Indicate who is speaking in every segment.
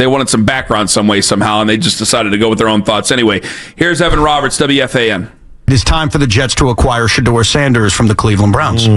Speaker 1: They wanted some background some way, somehow, and they just decided to go with their own thoughts. Anyway, here's Evan Roberts, WFAN.
Speaker 2: It is time for the Jets to acquire Shedeur Sanders from the Cleveland Browns.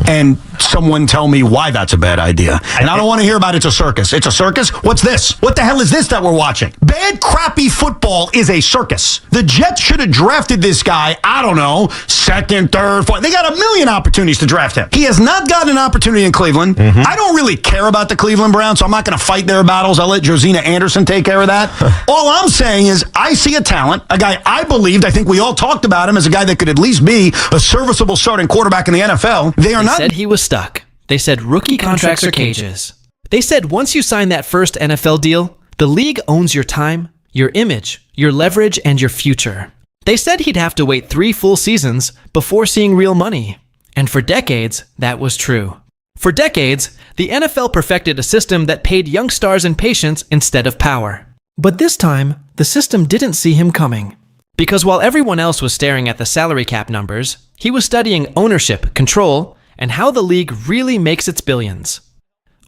Speaker 2: And someone tell me why that's a bad idea. And I don't want to hear about it's a circus. It's a circus? What's this? What the hell is this that we're watching? Bad, crappy football is a circus. The Jets should have drafted this guy, I don't know, second, third, fourth. They got a million opportunities to draft him. He has not gotten an opportunity in Cleveland. I don't really care about the Cleveland Browns, so I'm not going to fight their battles. I'll let Josina Anderson take care of that. All I'm saying is I see a talent, a guy I think we all talked about him as a guy that could at least be a serviceable starting quarterback in the NFL. They
Speaker 3: said he was stuck. They said rookie contracts are cages. They said once you sign that first NFL deal, the league owns your time, your image, your leverage, and your future. They said he'd have to wait 3 full seasons before seeing real money. And for decades, that was true. For decades, the NFL perfected a system that paid young stars in patience instead of power. But this time, the system didn't see him coming. Because while everyone else was staring at the salary cap numbers, he was studying ownership, control, and how the league really makes its billions.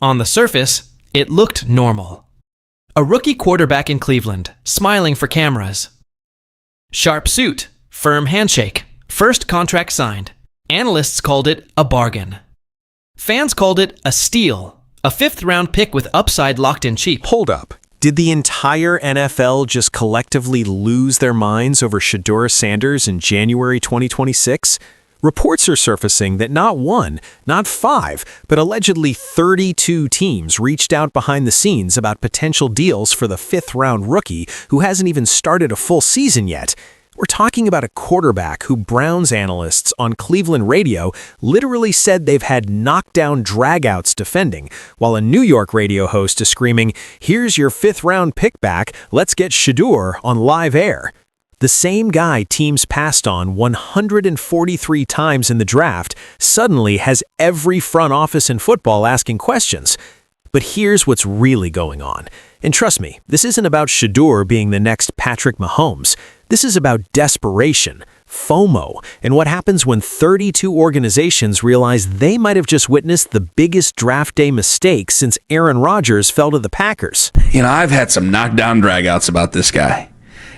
Speaker 3: On the surface, it looked normal. A rookie quarterback in Cleveland, smiling for cameras. Sharp suit, firm handshake, first contract signed. Analysts called it a bargain. Fans called it a steal, a 5th-round pick with upside locked in cheap.
Speaker 4: Hold up. Did the entire NFL just collectively lose their minds over Shedeur Sanders in January 2026? Reports are surfacing that not 1, not 5, but allegedly 32 teams reached out behind the scenes about potential deals for the 5th-round rookie who hasn't even started a full season yet. We're talking about a quarterback who Browns analysts on Cleveland radio literally said they've had knockdown dragouts defending, while a New York radio host is screaming, "Here's your 5th-round pick back, let's get Shedeur on live air." The same guy teams passed on 143 times in the draft suddenly has every front office in football asking questions. But here's what's really going on. And trust me, this isn't about Shedeur being the next Patrick Mahomes. This is about desperation, FOMO, and what happens when 32 organizations realize they might have just witnessed the biggest draft day mistake since Aaron Rodgers fell to the Packers.
Speaker 1: You know, I've had some knockdown dragouts about this guy.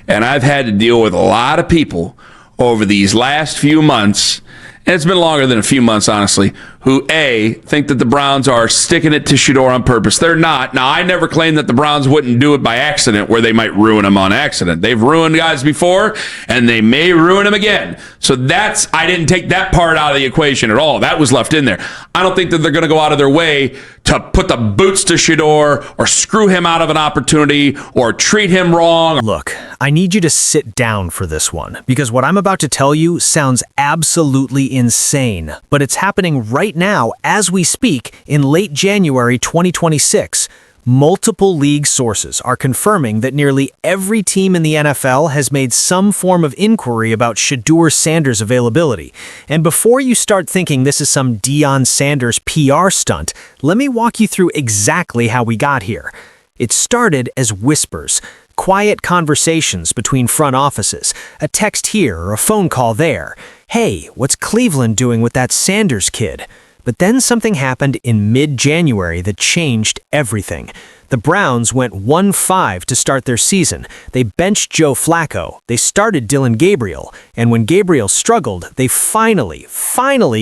Speaker 1: And I've had to deal with a lot of people over these last few months, and it's been longer than a few months, honestly, who, A, think that the Browns are sticking it to Shedeur on purpose. They're not. Now, I never claimed that the Browns wouldn't do it by accident, where they might ruin him on accident. They've ruined guys before, and they may ruin him again. So I didn't take that part out of the equation at all. That was left in there. I don't think that they're going to go out of their way to put the boots to Shedeur or screw him out of an opportunity or treat him wrong.
Speaker 5: Look, I need you to sit down for this one, because what I'm about to tell you sounds absolutely insane, but it's happening right now as we speak in late January 2026. Multiple league sources are confirming that nearly every team in the NFL has made some form of inquiry about Shedeur Sanders' availability. And before you start thinking this is some Deion Sanders PR stunt, let me walk you through exactly how we got here. It started as whispers, quiet conversations between front offices, a text here or a phone call there. Hey, what's Cleveland doing with that Sanders kid? But then something happened in mid-January that changed everything. The Browns went 1-5 to start their season. They benched Joe Flacco. They started Dylan Gabriel. And when Gabriel struggled, they finally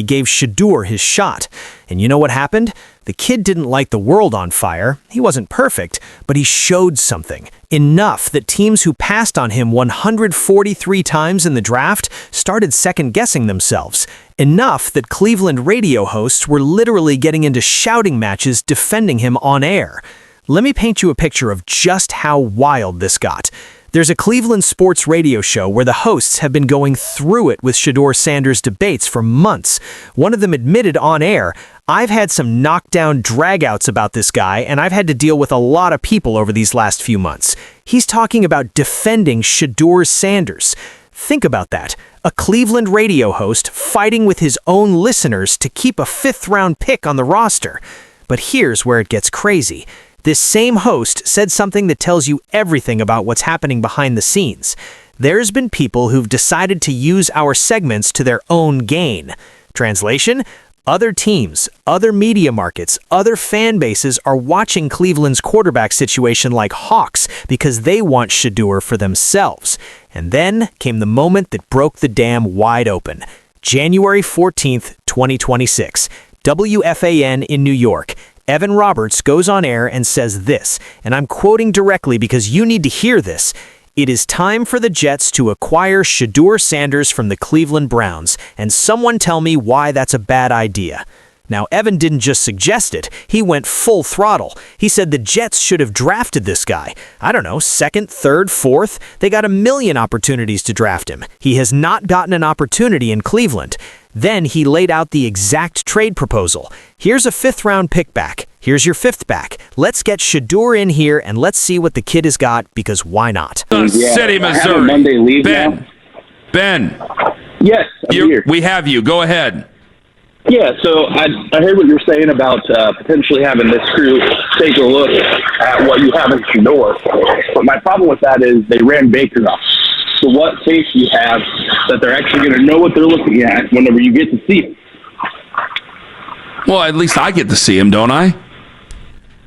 Speaker 5: gave Shedeur his shot. And you know what happened? The kid didn't light the world on fire. He wasn't perfect, but he showed something. Enough that teams who passed on him 143 times in the draft started second-guessing themselves. Enough that Cleveland radio hosts were literally getting into shouting matches defending him on air. Let me paint you a picture of just how wild this got. There's a Cleveland sports radio show where the hosts have been going through it with Shedeur Sanders debates for months. One of them admitted on air, "I've had some knockdown dragouts about this guy, and I've had to deal with a lot of people over these last few months." He's talking about defending Shedeur Sanders. Think about that. A Cleveland radio host fighting with his own listeners to keep a 5th-round pick on the roster. But here's where it gets crazy. This same host said something that tells you everything about what's happening behind the scenes. There's been people who've decided to use our segments to their own gain. Translation? Other teams, other media markets, other fan bases are watching Cleveland's quarterback situation like hawks because they want Shedeur for themselves. And then came the moment that broke the dam wide open. January 14th, 2026. WFAN in New York. Evan Roberts goes on air and says this, and I'm quoting directly because you need to hear this. It is time for the Jets to acquire Shedeur Sanders from the Cleveland Browns, and someone tell me why that's a bad idea. Now, Evan didn't just suggest it, he went full throttle. He said the Jets should have drafted this guy. I don't know, second, third, fourth? They got a million opportunities to draft him. He has not gotten an opportunity in Cleveland. Then he laid out the exact trade proposal. Here's a 5th-round pick back. Here's your 5th back. Let's get Shedeur in here and let's see what the kid has got, because why not?
Speaker 1: City, Missouri.
Speaker 6: Monday leave
Speaker 1: Ben.
Speaker 6: now.
Speaker 1: Ben.
Speaker 6: Yes, I'm here.
Speaker 1: We have you. Go ahead.
Speaker 6: Yeah, so I heard what you're saying about potentially having this crew take a look at what you have in Shedeur. But my problem with that is they ran Baker off. So what faith do you have that they're actually going to know what they're looking at whenever you get to see it?
Speaker 1: Well, at least I get to see him, don't I?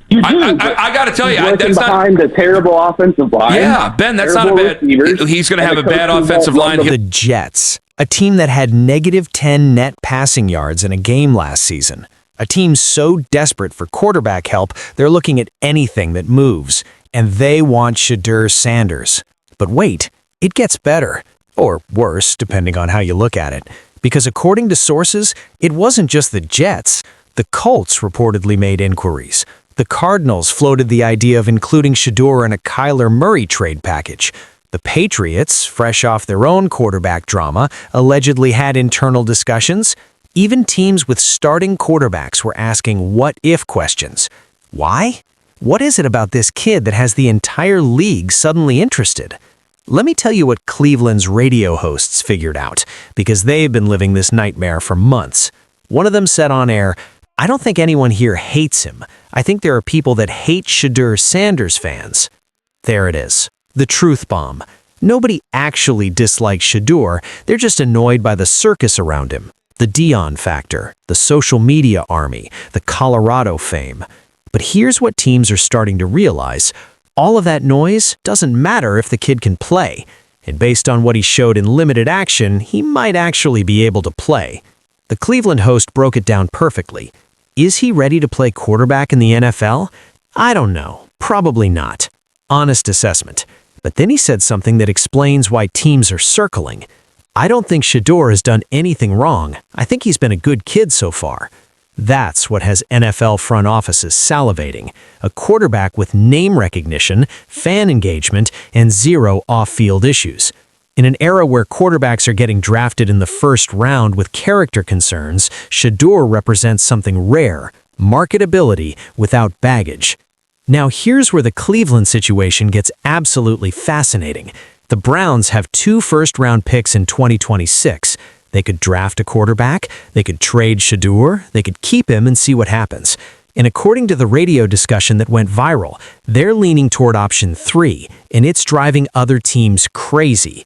Speaker 6: You do.
Speaker 1: I got to tell you,
Speaker 6: that's
Speaker 1: not
Speaker 6: behind a terrible offensive line.
Speaker 1: Yeah, Ben, that's not a bad. He's going to have a bad offensive line.
Speaker 5: The Jets, a team that had -10 net passing yards in a game last season. A team so desperate for quarterback help, they're looking at anything that moves, and they want Shedeur Sanders. But wait, it gets better, or worse, depending on how you look at it. Because according to sources, it wasn't just the Jets. The Colts reportedly made inquiries. The Cardinals floated the idea of including Shedeur in a Kyler Murray trade package. The Patriots, fresh off their own quarterback drama, allegedly had internal discussions. Even teams with starting quarterbacks were asking what-if questions. Why? What is it about this kid that has the entire league suddenly interested? Let me tell you what Cleveland's radio hosts figured out, because they've been living this nightmare for months. One of them said on air, "I don't think anyone here hates him. I think there are people that hate Shedeur Sanders fans." There it is. The truth bomb. Nobody actually dislikes Shedeur. They're just annoyed by the circus around him. The Dion factor, the social media army, the Colorado fame. But here's what teams are starting to realize. All of that noise doesn't matter if the kid can play. And based on what he showed in limited action, he might actually be able to play. The Cleveland host broke it down perfectly. Is he ready to play quarterback in the NFL? I don't know. Probably not. Honest assessment. But then he said something that explains why teams are circling. I don't think Shedeur has done anything wrong. I think he's been a good kid so far. That's what has NFL front offices salivating. A quarterback with name recognition, fan engagement, and zero off-field issues. In an era where quarterbacks are getting drafted in the first round with character concerns, Shedeur represents something rare, marketability without baggage. Now here's where the Cleveland situation gets absolutely fascinating. The Browns have 2 first-round picks in 2026. They could draft a quarterback, they could trade Shedeur, they could keep him and see what happens. And according to the radio discussion that went viral, they're leaning toward option 3, and it's driving other teams crazy.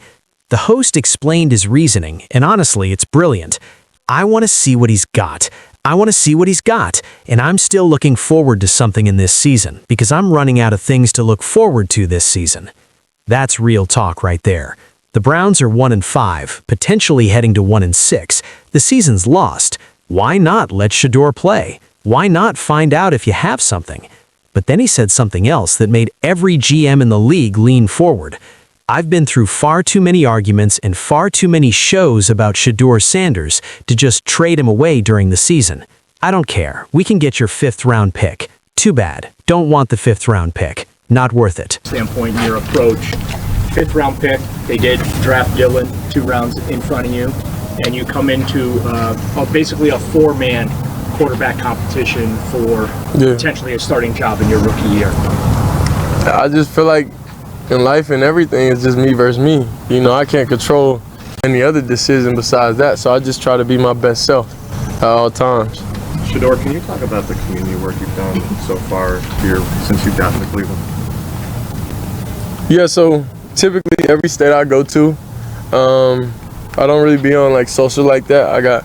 Speaker 5: The host explained his reasoning, and honestly, it's brilliant. I want to see what he's got. I want to see what he's got, and I'm still looking forward to something in this season, because I'm running out of things to look forward to this season. That's real talk right there. The Browns are 1-5, potentially heading to 1-6. The season's lost. Why not let Shedeur play? Why not find out if you have something? But then he said something else that made every GM in the league lean forward. I've been through far too many arguments and far too many shows about Shedeur Sanders to just trade him away during the season. I don't care. We can get your 5th-round pick. Too bad. Don't want the 5th-round pick. Not worth it.
Speaker 7: Standpoint in your approach. 5th-round pick, they did draft Dylan 2 rounds in front of you, and you come into basically a 4-man quarterback competition for potentially a starting job in your rookie year.
Speaker 8: I just feel like in life and everything, it's just me versus me. You know, I can't control any other decision besides that, so I just try to be my best self at all times.
Speaker 9: Shedeur, can you talk about the community work you've done so far here since you've gotten to Cleveland?
Speaker 8: Yeah, so typically every state I go to, I don't really be on like social like that. I got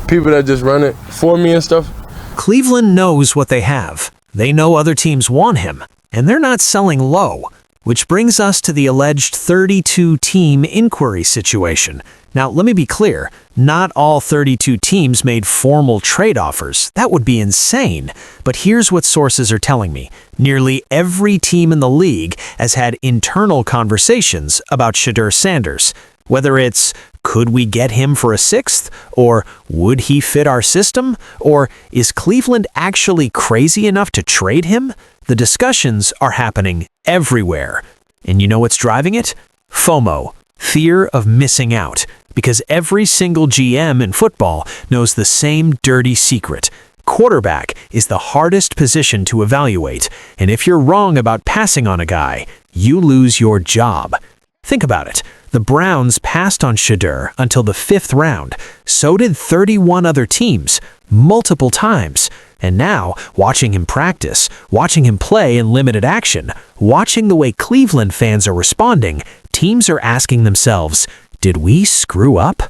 Speaker 8: people that just run it for me and stuff.
Speaker 5: Cleveland knows what they have. They know other teams want him, and they're not selling low. Which brings us to the alleged 32-team inquiry situation. Now, let me be clear. Not all 32 teams made formal trade offers. That would be insane. But here's what sources are telling me. Nearly every team in the league has had internal conversations about Shedeur Sanders. Whether it's, could we get him for a sixth? Or would he fit our system? Or is Cleveland actually crazy enough to trade him? The discussions are happening everywhere. And you know what's driving it? FOMO, fear of missing out. Because every single GM in football knows the same dirty secret. Quarterback is the hardest position to evaluate. And if you're wrong about passing on a guy, you lose your job. Think about it. The Browns passed on Shedeur until the 5th round. So did 31 other teams, multiple times. And now, watching him practice, watching him play in limited action, watching the way Cleveland fans are responding, teams are asking themselves, did we screw up?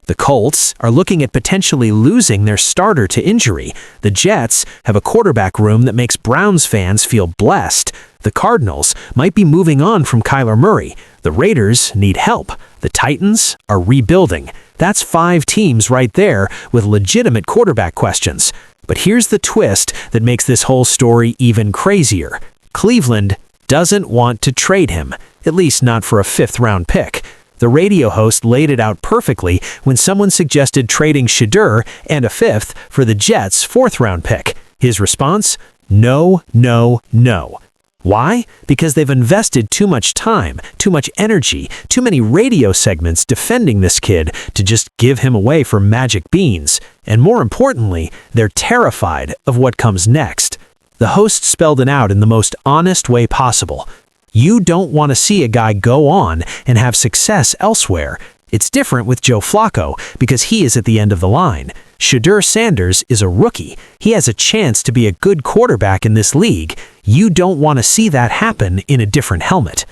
Speaker 5: The Colts are looking at potentially losing their starter to injury. The Jets have a quarterback room that makes Browns fans feel blessed. The Cardinals might be moving on from Kyler Murray. The Raiders need help. The Titans are rebuilding. That's 5 teams right there with legitimate quarterback questions. But here's the twist that makes this whole story even crazier. Cleveland doesn't want to trade him, at least not for a 5th-round pick. The radio host laid it out perfectly when someone suggested trading Shedeur and a 5th for the Jets' 4th-round pick. His response? No, no, no. Why? Because they've invested too much time, too much energy, too many radio segments defending this kid to just give him away for magic beans. And more importantly, they're terrified of what comes next. The host spelled it out in the most honest way possible. You don't want to see a guy go on and have success elsewhere. It's different with Joe Flacco because he is at the end of the line. Shedeur Sanders is a rookie. He has a chance to be a good quarterback in this league. You don't want to see that happen in a different helmet.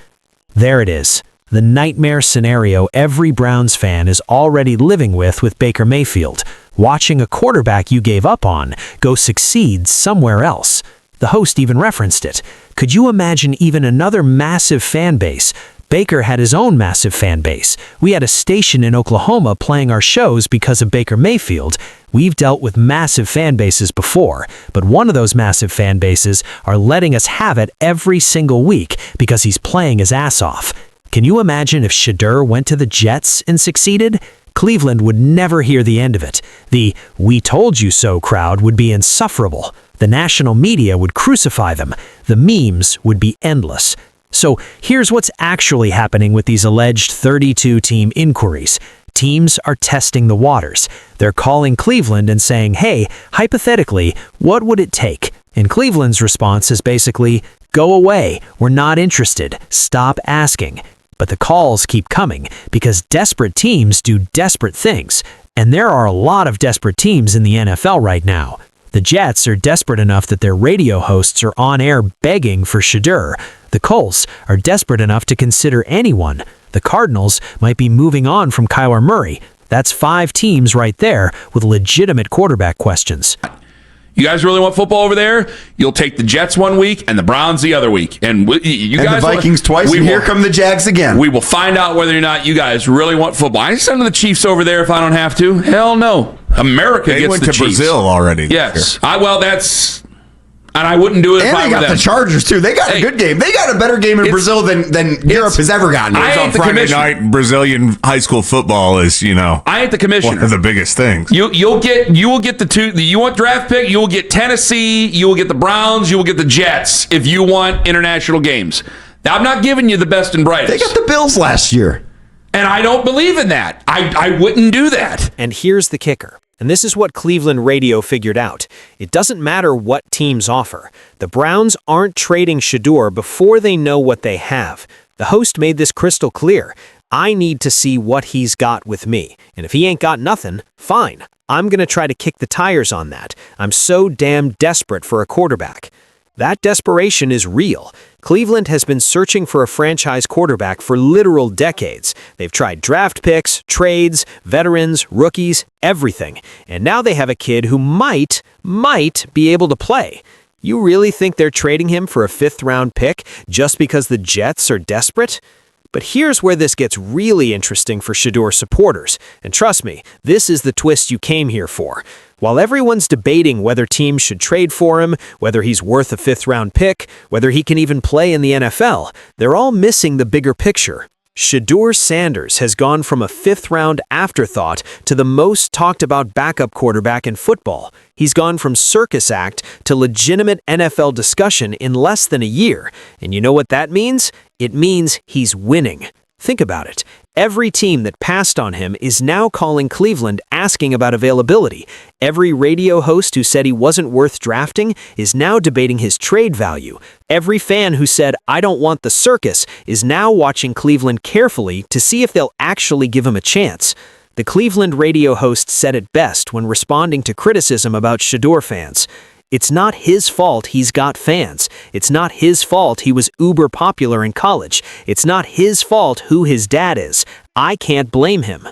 Speaker 5: There it is. The nightmare scenario every Browns fan is already living with Baker Mayfield. Watching a quarterback you gave up on go succeed somewhere else. The host even referenced it. Could you imagine even another massive fan base? Baker had his own massive fan base. We had a station in Oklahoma playing our shows because of Baker Mayfield. We've dealt with massive fan bases before, but one of those massive fan bases are letting us have it every single week because he's playing his ass off. Can you imagine if Shedeur went to the Jets and succeeded? Cleveland would never hear the end of it. The "we told you so" crowd would be insufferable. The national media would crucify them. The memes would be endless. So here's what's actually happening with these alleged 32-team inquiries. Teams are testing the waters. They're calling Cleveland and saying, hey, hypothetically, what would it take? And Cleveland's response is basically, go away. We're not interested. Stop asking. But the calls keep coming because desperate teams do desperate things. And there are a lot of desperate teams in the NFL right now. The Jets are desperate enough that their radio hosts are on air begging for Shedeur. The Colts are desperate enough to consider anyone. The Cardinals might be moving on from Kyler Murray. That's 5 teams right there with legitimate quarterback questions.
Speaker 1: You guys really want football over there? You'll take the Jets one week and the Browns the other week. And you guys
Speaker 10: the Vikings twice, and here come the Jags again.
Speaker 1: We will find out whether or not you guys really want football. I send the Chiefs over there if I don't have to. Hell no. America
Speaker 11: they
Speaker 1: gets
Speaker 11: went
Speaker 1: the
Speaker 11: to
Speaker 1: Chiefs.
Speaker 11: Brazil already.
Speaker 1: Yes. That's... And I wouldn't do it if I were them.
Speaker 10: And they got the Chargers, too. They got a good game. They got a better game in Brazil than Europe has ever gotten.
Speaker 1: I ain't
Speaker 11: on
Speaker 1: the
Speaker 11: Friday
Speaker 1: commissioner.
Speaker 11: night, Brazilian high school football is,
Speaker 1: I ain't the commissioner.
Speaker 11: one of the biggest things.
Speaker 1: You will get the two. You want draft pick? You will get Tennessee. You will get the Browns. You will get the Jets if you want international games. Now, I'm not giving you the best and brightest.
Speaker 10: They got the Bills last year.
Speaker 1: And I don't believe in that. I wouldn't do that.
Speaker 5: And here's the kicker. And this is what Cleveland radio figured out. It doesn't matter what teams offer. The Browns aren't trading Shedeur before they know what they have. The host made this crystal clear. I need to see what he's got with me. And if he ain't got nothing, fine. I'm going to try to kick the tires on that. I'm so damn desperate for a quarterback.
Speaker 4: That desperation is real. Cleveland has been searching for a franchise quarterback for literal decades. They've tried draft picks, trades, veterans, rookies, everything. And now they have a kid who might be able to play. You really think they're trading him for a 5th-round pick just because the Jets are desperate? But here's where this gets really interesting for Shedeur supporters. And trust me, this is the twist you came here for. While everyone's debating whether teams should trade for him, whether he's worth a 5th-round pick, whether he can even play in the NFL, they're all missing the bigger picture. Shedeur Sanders has gone from a 5th-round afterthought to the most talked about backup quarterback in football. He's gone from circus act to legitimate NFL discussion in less than a year. And you know what that means? It means he's winning. Think about it. Every team that passed on him is now calling Cleveland asking about availability. Every radio host who said he wasn't worth drafting is now debating his trade value. Every fan who said, "I don't want the circus," is now watching Cleveland carefully to see if they'll actually give him a chance. The Cleveland radio host said it best when responding to criticism about Shedeur fans. It's not his fault he's got fans. It's not his fault he was uber popular in college. It's not his fault who his dad is. I can't blame him.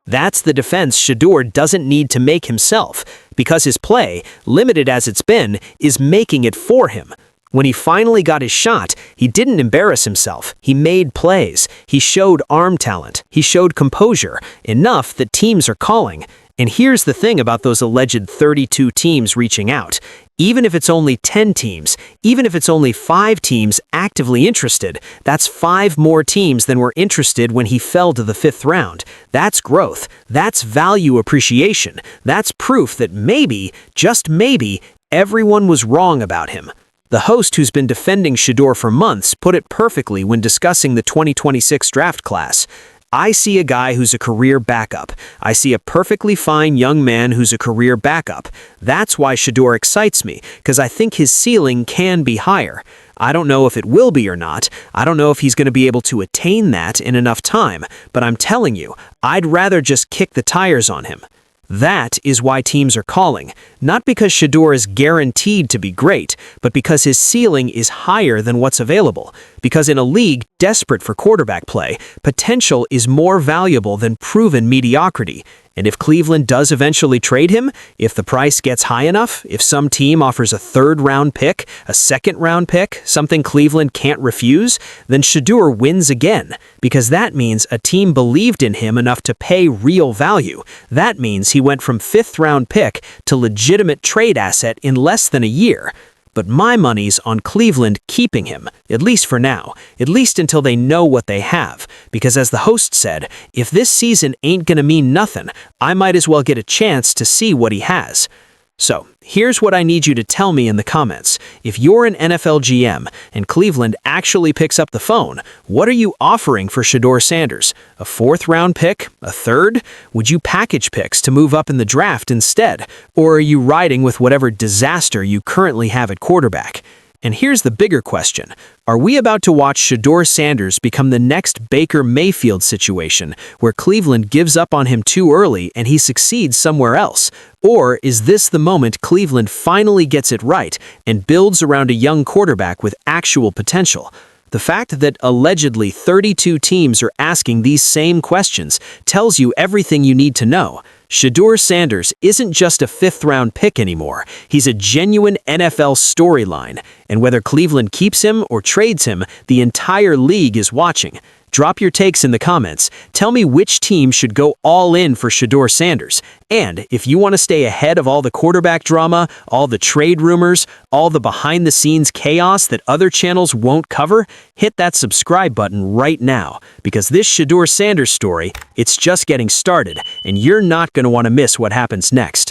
Speaker 4: That's the defense Shedeur doesn't need to make himself, because his play, limited as it's been, is making it for him. When he finally got his shot, he didn't embarrass himself. He made plays. He showed arm talent. He showed composure, enough that teams are calling. And here's the thing about those alleged 32 teams reaching out. Even if it's only 10 teams, even if it's only 5 teams actively interested, that's 5 more teams than were interested when he fell to the 5th round. That's growth. That's value appreciation. That's proof that maybe, just maybe, everyone was wrong about him. The host who's been defending Shedeur for months put it perfectly when discussing the 2026 draft class. I see a guy who's a career backup. I see a perfectly fine young man who's a career backup. That's why Shedeur excites me, because I think his ceiling can be higher. I don't know if it will be or not. I don't know if he's going to be able to attain that in enough time. But I'm telling you, I'd rather just kick the tires on him. That is why teams are calling, not because Shedeur is guaranteed to be great, but because his ceiling is higher than what's available. Because in a league desperate for quarterback play, potential is more valuable than proven mediocrity. And if Cleveland does eventually trade him, if the price gets high enough, if some team offers a 3rd-round pick, a 2nd-round pick, something Cleveland can't refuse, then Shedeur wins again, because that means a team believed in him enough to pay real value. That means he went from 5th-round pick to legitimate trade asset in less than a year. But my money's on Cleveland keeping him, at least for now, at least until they know what they have. Because as the host said, if this season ain't gonna mean nothing, I might as well get a chance to see what he has. So, here's what I need you to tell me in the comments. If you're an NFL GM and Cleveland actually picks up the phone, what are you offering for Shedeur Sanders? A 4th-round pick? A 3rd? Would you package picks to move up in the draft instead? Or are you riding with whatever disaster you currently have at quarterback? And here's the bigger question. Are we about to watch Shedeur Sanders become the next Baker Mayfield situation, where Cleveland gives up on him too early and he succeeds somewhere else? Or is this the moment Cleveland finally gets it right and builds around a young quarterback with actual potential? The fact that allegedly 32 teams are asking these same questions tells you everything you need to know. Shedeur Sanders isn't just a 5th-round pick anymore. He's a genuine NFL storyline. And whether Cleveland keeps him or trades him, the entire league is watching. Drop your takes in the comments. Tell me which team should go all in for Shedeur Sanders. And if you want to stay ahead of all the quarterback drama, all the trade rumors, all the behind-the-scenes chaos that other channels won't cover, hit that subscribe button right now. Because this Shedeur Sanders story, it's just getting started, and you're not going to want to miss what happens next.